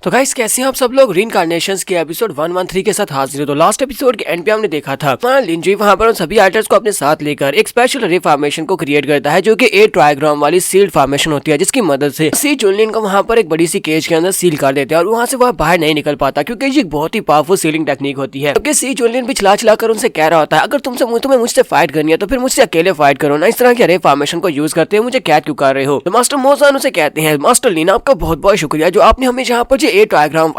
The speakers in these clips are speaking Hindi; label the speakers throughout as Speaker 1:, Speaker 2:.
Speaker 1: तो गाइस कैसे हैं आप सब लोग। रीइंकार्नेशंस के एपिसोड 113 के साथ हाजिर है। तो लास्ट एपिसोड के एंड पे हमने देखा था लिंजुई वहां पर उन सभी आइटम्स को अपने साथ लेकर एक स्पेशल रे फॉर्मेशन को क्रिएट करता है जो कि ए ट्राइग्राम वाली सील्ड फॉर्मेशन होती है, जिसकी मदद से सी चुनलिन को वहां पर एक बड़ी सी केज के अंदर सील कर देते हैं और वहां से वह बाहर नहीं निकल पाता क्योंकि ये एक बहुत ही पावरफुल सीलिंग टेक्निक होती है। क्योंकि सी चुनलिन भी चिल्ला कर उनसे कह रहा होता है अगर तुम्हें मुझसे फाइट करनी है तो फिर मुझसे अकेले फाइट करो ना, इस तरह के रे फॉर्मेशन को यूज करते हैं मुझे कैद क्यों कर रहे हो। तो मास्टर मोजान उसे कहते हैं मास्टर लीन आपका बहुत बहुत शुक्रिया जो आपने हमें यहाँ पर ए ट्राइग्राम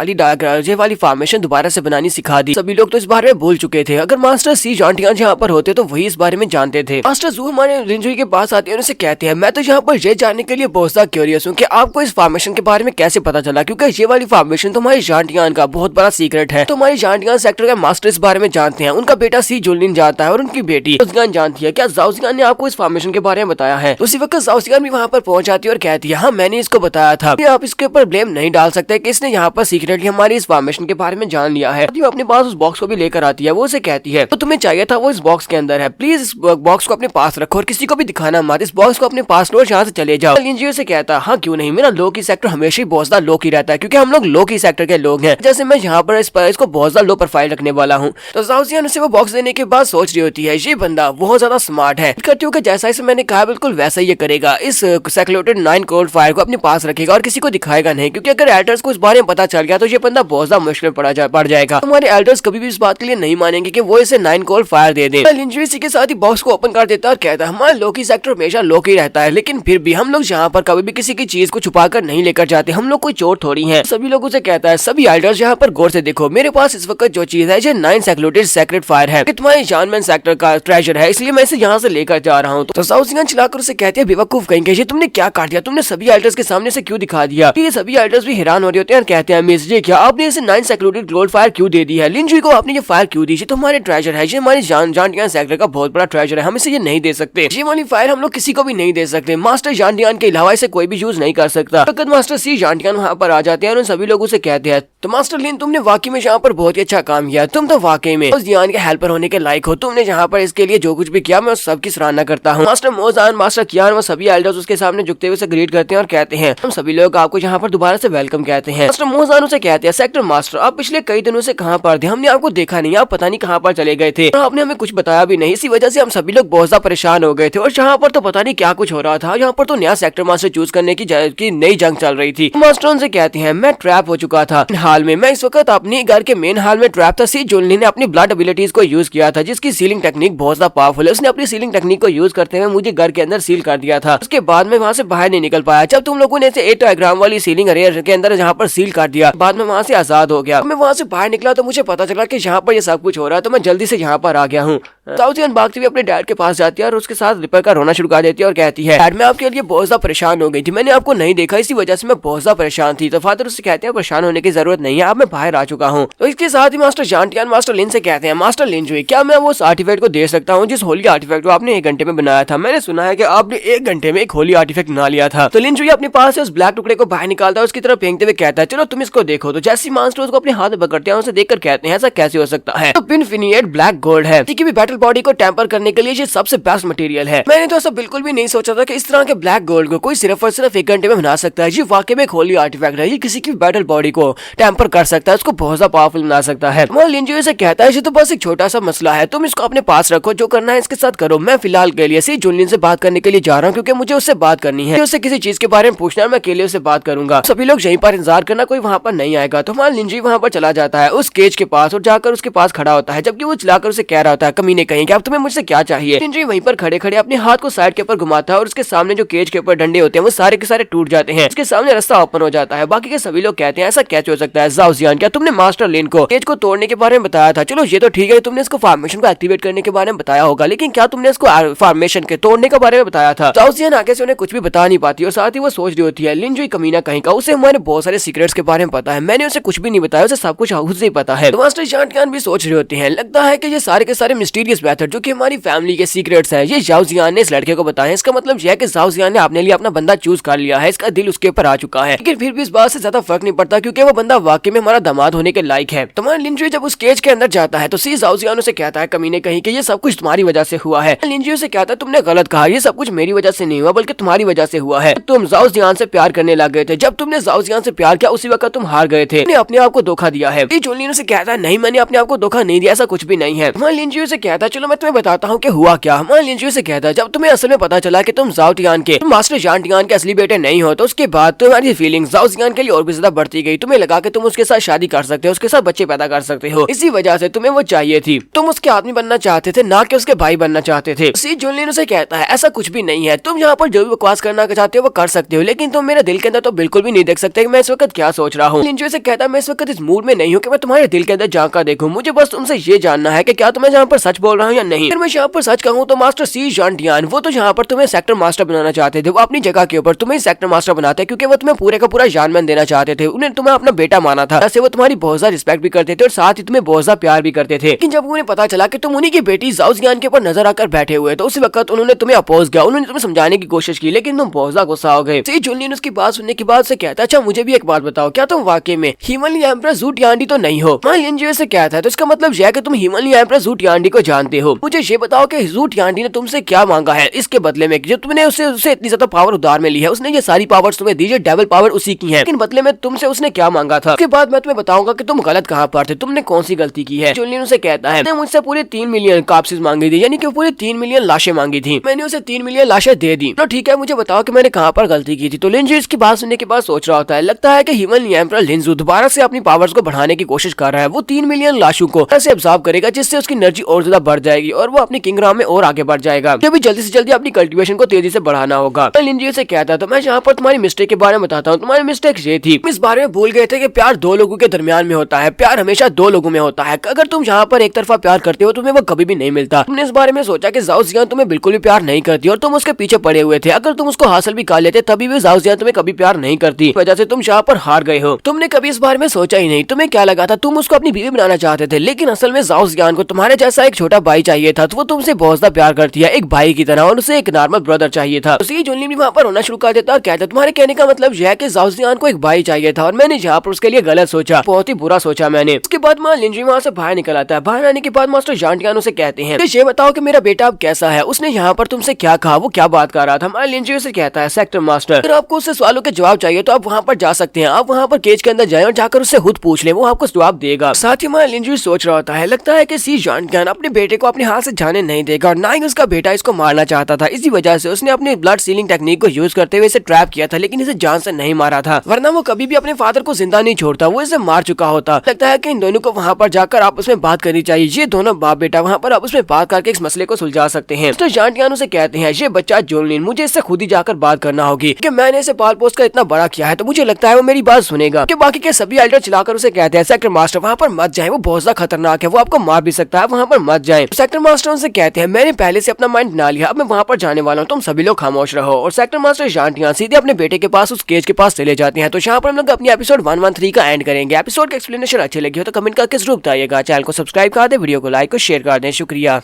Speaker 1: वाली फॉर्मेशन दोबारा से बनानी सिखा दी। सभी लोग तो इस बारे में भूल चुके थे, अगर मास्टर सी जॉन्टियान यहाँ पर होते तो वही इस बारे में जानते थे। मास्टर जू हमारे लिंजुई के पास आते हैं और उसे कहते हैं मैं तो यहाँ पर ये जानने के लिए बहुत ज्यादा क्यूरियस हूँ कि आपको इस फॉर्मेशन के बारे में कैसे पता चला, क्योंकि ये वाली फॉर्मेशन तुम्हारी जॉन्टियान का बहुत बड़ा सीक्रेट है। तुम्हारी जॉन्टियान सेक्टर का मास्टर इस बारे में जानते हैं, उनका बेटा सी जुलिन जानता है और उनकी बेटी जाओजियान जानती है। क्या जाओजियान ने आपको इस फॉर्मेशन के बारे में बताया है? उसी वक्त जाओजियान भी वहाँ पर पहुंच जाती है और कहती है हाँ मैंने इसको बताया था, आप इसके ऊपर ब्लेम नहीं डाल सकते कि इसने यहाँ पर सीक्रेटली हमारी इस फॉर्मेशन के बारे में जान लिया है। अपने पास उस बॉक्स को भी लेकर आती है। वो उसे कहती है तो तुम्हें चाहिए था वो इस बॉक्स के अंदर है, प्लीज इस बॉक्स को अपने पास रखो और किसी को भी दिखाना मत, इस बॉक्स को अपने पास लो और यहाँ से चले जाओ। लिंजुई से कहता हाँ क्यों नहीं, मेरा लो की सेक्टर हमेशा ही बहुत ज्यादा लो की रहता है क्योंकि हम लोग लो की सेक्टर के लोग हैं, जैसे मैं यहाँ पर इसको बहुत ज्यादा लो प्रोफाइल रखने वाला हूँ। तो जाओजियान उसे वो बॉक्स देने के बाद सोच रही होती है ये बंदा बहुत ज्यादा स्मार्ट है, करती हूँ कि जैसा इसे मैंने कहा बिल्कुल वैसा ही ये करेगा, इस सेक्लोटेड 9 कोल्ड फायर को अपने पास रखेगा और किसी को दिखाएगा नहीं, क्योंकि अगर एल्डर्स को इस बारे में पता चल गया तो ये बंदा बहुत ज्यादा मुश्किल पड़ जाएगा। हमारे एल्डर्स कभी भी इस बात के लिए नहीं मानेंगे कि वो इसे 9 कोल्ड फायर दे दें। लिंजुई के साथ ही बॉक्स को ओपन कर देता है और कहता है हमारा लो की सेक्टर हमेशा लो ही रहता है, लेकिन फिर भी हम लोग यहाँ पर कभी भी किसी की चीज को छुपा कर नहीं लेकर जाते, हम लोग कोई चोर थोड़ी हैं। सभी लोगों से कहता है सभी एल्डर्स यहाँ पर गौर से देखो, मेरे पास इस वक्त जो चीज है ये 9 सेक्लोटेड सेक्रेट फायर है, तुम्हारे जानमैन सेक्टर का ट्रेजर है, इसलिए मैं इसे यहाँ से लेकर जा रहा हूँ। तो जाओजियान चिल्लाकर उसे कहते हैं बेवकूफ कहेंगे ये तुमने क्या काट दिया, तुमने सभी एल्डर्स के सामने से क्यों दिखा दिया। ये सभी एल्डर्स भी हैरान हो रहे होते हैं और कहते हैं मिस ये क्या आपने इसे 9 सेक्लोटेड गोल्ड फायर क्यों दे दी है, लिंजुई को आपने ये फायर क्यों दी, ये तो हमारे ट्रेजर है, ये हमारी जॉन्टियान सेक्टर का बहुत बड़ा ट्रेजर है, हम इसे ये नहीं दे सकते, ये वाली फायर हम लोग किसी को भी नहीं दे सकते, मास्टर जॉन्टियान के अलावा इसे कोई भी यूज नहीं कर सकता। वक्त मास्टर सी जॉन्टियान वहाँ पर आ जाते हैं और उन सभी लोगों से कहते हैं तो मास्टर लिन तुमने वाकई में यहाँ पर बहुत ही अच्छा काम किया, तुम तो वाकई में उस जियान के हेल्पर होने के लायक हो, तुमने यहाँ पर इसके लिए जो कुछ भी किया मैं उस सबकी सराहना करता हूँ। मास्टर मोजान मास्टर कियान वो सभी एल्डर्स उसके सामने झुकते हुए ग्रीट करते हैं और कहते हैं हम सभी लोग आपको यहाँ पर दोबारा से वेलकम कहते हैं। मास्टर मोजान उसे कहते हैं सेक्टर मास्टर आप पिछले कई दिनों से कहाँ पर थे, हमने आपको देखा नहीं, आप पता नहीं कहाँ पर चले गए थे और आपने हमें कुछ बताया भी नहीं, इसी वजह से हम सभी लोग बहुत ज्यादा परेशान हो गए थे और यहाँ पर तो पता नहीं क्या कुछ हो रहा था, यहाँ पर तो नया सेक्टर मास्टर चूज करने की नई जंग चल रही थी। मास्टर उनसे कहते हैं मैं ट्रैप हो चुका था हाल में, मैं इस वक्त अपने घर के मेन हाल में ट्रैप था। सी जुनलिन ने अपनी ब्लड एबिलिटीज को यूज किया था जिसकी सीलिंग टेक्निक बहुत ज्यादा पावरफुल है, उसने अपनी सीलिंग टेक्निक को यूज करते हुए मुझे घर के अंदर सील कर दिया था, उसके बाद में वहाँ से बाहर नहीं निकल पाया। जब तुम लोगों ने इसे 8 डायग्राम वाली सीलिंग एरिया के अंदर जहाँ पर सील कर दिया, बाद में वहाँ से आजाद हो गया, मैं वहाँ से बाहर निकला तो मुझे पता चला कि यहाँ पर ये सब कुछ हो रहा है, तो मैं जल्दी से यहाँ पर आ गया हूँ। जाओजियान भागती हुई अपने डैड के पास जाती है और उसके साथ रिपर का रोना शुरू कर देती है और कहती है डैड मैं आपके लिए बहुत ज्यादा परेशान हो गई थी, मैंने आपको नहीं देखा इसी वजह से मैं बहुत ज्यादा परेशान थी। तो फादर उससे कहते हैं परेशान होने की जरूरत नहीं है, अब मैं बाहर आ चुका हूँ। तो इसके साथ ही मास्टर जॉन्टियान मास्टर लिन से कहते हैं मास्टर लिंजुई क्या मैं वो आर्टिफैक्ट को दे सकता हूँ जिस होली आर्टिफैक्ट को आपने 1 घंटे में बनाया था, मैंने सुना है कि आपने 1 घंटे में एक होली आर्टिफैक्ट बना लिया था। तो लिंजुई अपने पास से उस ब्लैक टुकड़े को बाहर निकालता है, उसकी तरफ फेंकते हुए कहता है चलो तुम इसको देखो। तो जैसे मास्टर उसको अपने हाथ में पकड़ते हैं उसे देखकर कहते हैं ऐसा कैसे हो सकता है, तो पिनफिनिएट ब्लैक गोल्ड है, किसी भी बैटल बॉडी को टेम्पर करने के लिए ये सबसे बेस्ट मटेरियल है। मैंने तो ऐसा बिल्कुल भी नहीं सोचा था कि इस तरह के ब्लैक गोल्ड को कोई सिर्फ और सिर्फ 1 घंटे में बना सकता है, ये वाकई में एक होली आर्टिफैक्ट है, ये किसी की बैटल बॉडी को टेम्पर कर सकता है, उसको बहुत ज्यादा पावरफुल बना सकता है। लिंजुई से कहता है ये तो बस एक छोटा सा मसला है, तुम इसको अपने पास रखो, जो करना है इसके साथ करो, मैं फिलहाल के लिए सी जुनलिन से बात करने के लिए जा रहा हूँ क्योंकि मुझे उससे बात करनी है, उससे किसी चीज के बारे में पूछना है, मैं अकेले उससे बात करूंगा, सभी लोग यहीं पर इंतजार करना, कोई वहाँ पर नहीं आएगा। तो हमारा लिंजुई वहाँ पर चला जाता है उस केज के पास और जाकर उसके पास खड़ा होता है, जबकि वो चिल्लाकर उसे कह रहा होता है कमीने कहीं अब तुम्हें मुझसे क्या चाहिए। लिंजुई वहीं पर खड़े खड़े अपने हाथ को साइड के ऊपर घुमाता है और उसके सामने जो केज के ऊपर डंडे होते हैं वो सारे के सारे टूट जाते हैं, उसके सामने रास्ता ओपन हो जाता है। बाकी के सभी लोग कहते हैं ऐसा कैसे हो सकता है जाओजियान, क्या तुमने मास्टर लिन को केज को तोड़ने के बारे में बताया था, चलो ये तो ठीक है तुमने इसको फॉर्मेशन को एक्टिवेट करने के बारे में बताया होगा, लेकिन क्या तुमने इसको फॉर्मेशन के तोड़ने के बारे में बताया था। जाओजियान आगे से उन्हें कुछ भी बता नहीं पाती और साथ ही वो सोच रही होती है लिंजुई कमीना कहीं का, उसे हमारे बहुत सारे सीक्रेट्स के बारे में पता है, मैंने उसे कुछ भी नहीं बताया, उसे सब कुछ खुद से ही पता है। तो मास्टर जॉन्टियान भी सोच रहे होते हैं लगता है कि ये सारे के सारे मिस्टीरियस मिस्टीरियस मेथड जो कि हमारी फैमिली के सीक्रेट्स है, ये जाओ जियान ने इस लड़के को बताया। इसका मतलब यह है कि जाओ जियान ने अपने लिए अपना बंदा चूज कर लिया है, इसका दिल उसके ऊपर आ चुका है। लेकिन फिर भी इस बात से ज्यादा फर्क नहीं पड़ता क्योंकि वो बंदा वाकई में हमारा दामाद होने के लायक है। तुम्हारा लिंजुई जब उस केज के अंदर जाता है तो सी जाओ जियान से कहता है कमीने कहीं कि ये सब कुछ तुम्हारी वजह से हुआ है। लिंजुई से कहता है तुमने गलत कहा, ये सब कुछ मेरी वजह से नहीं हुआ बल्कि तुम्हारी वजह से हुआ है। तुम जाओ जियान से प्यार करने लग गए थे, जब तुमने जाओ जियान से प्यार किया उसी वक्त तुम हार गए थे, तुमने अपने आप को धोखा दिया है। चुनलिन से कहता है नहीं मैंने अपने आप को धोखा नहीं दिया, ऐसा कुछ भी नहीं है। लिंजुई से कहता है चलो मैं तुम्हें बताता हूँ कि हुआ क्या। लिंजुई से कहता है जब तुम्हें असल में पता चला कि तुम जाओ जियान के मास्टर जान जियान के असली बेटे नहीं हो तो उसके बाद तुम्हारी फीलिंग जाओ जियान के लिए और भी ज्यादा बढ़ती गई। तुम्हें लगा कि तुम उसके साथ शादी कर सकते हो, उसके साथ बच्चे पैदा कर सकते हो, इसी वजह से तुम्हें वो चाहिए थी। तुम उसके आदमी बनना चाहते थे ना कि उसके भाई बनना चाहते थे। सी जुनलिन से कहता है ऐसा कुछ भी नहीं है, तुम यहाँ पर जो भी बकवास करना चाहते हो वो कर सकते हो, लेकिन तुम मेरे दिल के अंदर तो बिल्कुल भी नहीं देख सकते कि मैं इस वक्त क्या सोच रहा हूँ। लिंजुई से कहता है मैं इस वक्त इस मूड में नहीं हूँ कि मैं तुम्हारे दिल के अंदर झांका देखूं, मुझे बस तुमसे ये जानना है कि क्या तुम्हें यहाँ पर सच बोल रहा हूँ या नहीं। अगर मैं यहाँ पर सच कहूँ तो मास्टर सी जान जियान वो तो यहाँ पर तुम्हें सेक्टर मास्टर बनाना चाहते थे, वो अपनी जगह के ऊपर तुम्हें सेक्टर मास्टर बनाते क्योंकि वो तुम्हें पूरे का पूरा जानमैन देना चाहते थे। उन्हें तुम्हें अपना बेटा माना था, जैसे वो तुम्हारी बहुत ज्यादा रिस्पेक्ट भी करते थे और साथ ही तुम्हें बहुत ज्यादा प्यार भी करते थे। लेकिन जब उन्हें पता चला कि तुम उन्हीं की बेटी जाओ जियान के ऊपर नजर आकर बैठे हुए तो उसी वक्त उन्होंने तुम्हें अपोज किया, उन्होंने तुम्हें समझाने की कोशिश की लेकिन तुम बहुत ज्यादा गुस्सा हो गए। सी जुनलिन उसकी बात सुनने के बाद से कहता है अच्छा मुझे भी एक बात बताओ, क्या तुम वाकई में हिमालय एम्परर ज़ू टियानडी तो नहीं हो। लिंजुई से कहता है तो इसका मतलब यह है कि तुम हिमालय एम्परर ज़ू टियानडी को जानते हो। मुझे ये बताओ कि ज़ू टियानडी ने तुमसे क्या मांगा है इसके बदले में, जो तुमने उससे इतनी ज्यादा पावर उधार में ली है, उसने ये सारी पावर्स तुम्हें दी, ये डेविल पावर उसी की है, लेकिन बदले में तुमसे उसने क्या मांगा था। उसके बाद मैं तुम्हें बताऊंगा कि तुम गलत कहाँ पर थे, तुमने कौन सी गलती की है। जुनलिन उसे कहता है मुझसे पूरे 3 मिलियन काप्सिस मांगी थी, यानी कि पूरे 3 मिलियन लाशें मांगी थी, मैंने उसे 3 मिलियन लाशें दे दी। तो ठीक है मुझे बताओ कि मैंने कहाँ पर गलती की थी। तो लिंजुई इसकी बात सुनने के बाद सोच रहा होता है, लगता है कि हिमालय एम्परर लिंजू दोबारा से अपनी पावर्स को बढ़ाने की कोशिश कर रहा है। वो 3 मिलियन लाशों को ऐसे अब्सॉर्ब करेगा जिससे उसकी एनर्जी और ज्यादा बढ़ जाएगी और वो अपनी किंगडम में और आगे बढ़ जाएगा। जब भी जल्दी से जल्दी अपनी कल्टीवेशन को तेजी से बढ़ाना होगा। लिंजुई से कहता है तो मैं यहाँ पर तुम्हारी मिस्टेक के बारे में बताता हूँ। तुम्हारी मिस्टेक ये थी, इस बारे में भूल गए थे कि प्यार दो लोगों के दरमियान में होता है, प्यार हमेशा दो लोगों में होता है। अगर तुम यहाँ पर एक तरफा प्यार करते हो तुम्हें वो कभी भी नहीं मिलता। तुमने इस बारे में सोचा कि जाओ जियान तुम्हें बिल्कुल भी प्यार नहीं करती और तुम उसके पीछे पड़े हुए थे। अगर तुम उसको हासिल भी कर लेते तभी भी जाओ जियान तुम्हें कभी प्यार नहीं करती, वजह से तुम यहाँ पर हार गए हो। तुमने कभी इस बारे में सोचा ही नहीं। तुम्हें क्या लगा था, तुम उसको अपनी बीवी बनाना चाहते थे, लेकिन असल में जाओ जियान को तुम्हारे जैसा एक छोटा भाई चाहिए था। तो वो तुमसे बहुत ज्यादा प्यार करती है, एक भाई की तरह, और उसे एक नॉर्मल ब्रदर चाहिए था। उसी जुनलिन भी वहाँ पर होना शुरू कर देता और कहता तुम्हारे कहने का मतलब यह है कि जाओ जियान को एक भाई चाहिए था और मैंने यहाँ पर उसके लिए गलत सोचा, बहुत ही बुरा सोचा मैंने। उसके बाद लिंजुई वहाँ से बाहर निकल आता है। बाहर आने के बाद मास्टर जान जियान उसे कहते हैं ये बताओ कि मेरा बेटा अब कैसा है, उसने यहाँ पर तुमसे क्या कहा, वो क्या बात कर रहा था। लिंजुई से कहता है सेक्टर मास्टर अगर आपको उससे सवालों के जवाब चाहिए तो आप वहाँ पर जा सकते हैं, आप वहाँ पर केज के अंदर जाएं और जाकर उससे खुद पूछ लें, वो आपको जवाब देगा। साथ ही लिंजुई सोच रहा होता है, लगता है कि सी जान जियान अपने बेटे को अपने हाथ से जाने नहीं देगा और ना ही उसका बेटा इसको मारना चाहता था। इसी वजह से उसने अपने ब्लड सीलिंग टेक्निक को यूज करते हुए इसे ट्रैप किया था, लेकिन इसे जान से नहीं मारा था, वरना वो कभी भी अपने फादर को जिंदा नहीं छोड़ता, वो इसे मार चुका होता। लगता है कि इन दोनों को वहाँ पर जाकर आपस में बात करनी चाहिए। ये दोनों बाप बेटा वहाँ पर आपस में बात करके इस मसले को सुलझा सकते हैं। तो जान जियान उसे कहते हैं ये बच्चा जुनलिन, मुझे इससे खुद ही जाकर बात करना होगी कि मैंने इसे पाल पोस कर इतना बड़ा किया है, तो मुझे लगता है वो मेरी बात सुनेगा। कि बाकी के सभी एल्डर चिल्लाकर उसे कहते हैं सेक्टर मास्टर वहाँ पर मत जाए, वो बहुत ज्यादा खतरनाक है, वो आपको मार भी सकता है, वहाँ पर मत जाए। सेक्टर मास्टर उनसे कहते हैं मैंने पहले से अपना माइंड बना लिया, अब मैं वहाँ पर जाने वाला हूँ, तुम सभी लोग खामोश रहो। और सेक्टर मास्टर जान जियान सीधे अपने बेटे के पास उस केज के पास चले जाते हैं। तो यहाँ पर हम लोग अपनी एपिसोड 113 का एंड करेंगे। एपिसोड का एक्सप्लेनेशन अच्छी लगी हो तो कमेंट करके जरूर बताइएगा। चैनल को सब्सक्राइब कर दे, वीडियो को लाइक और शेयर कर दें। शुक्रिया।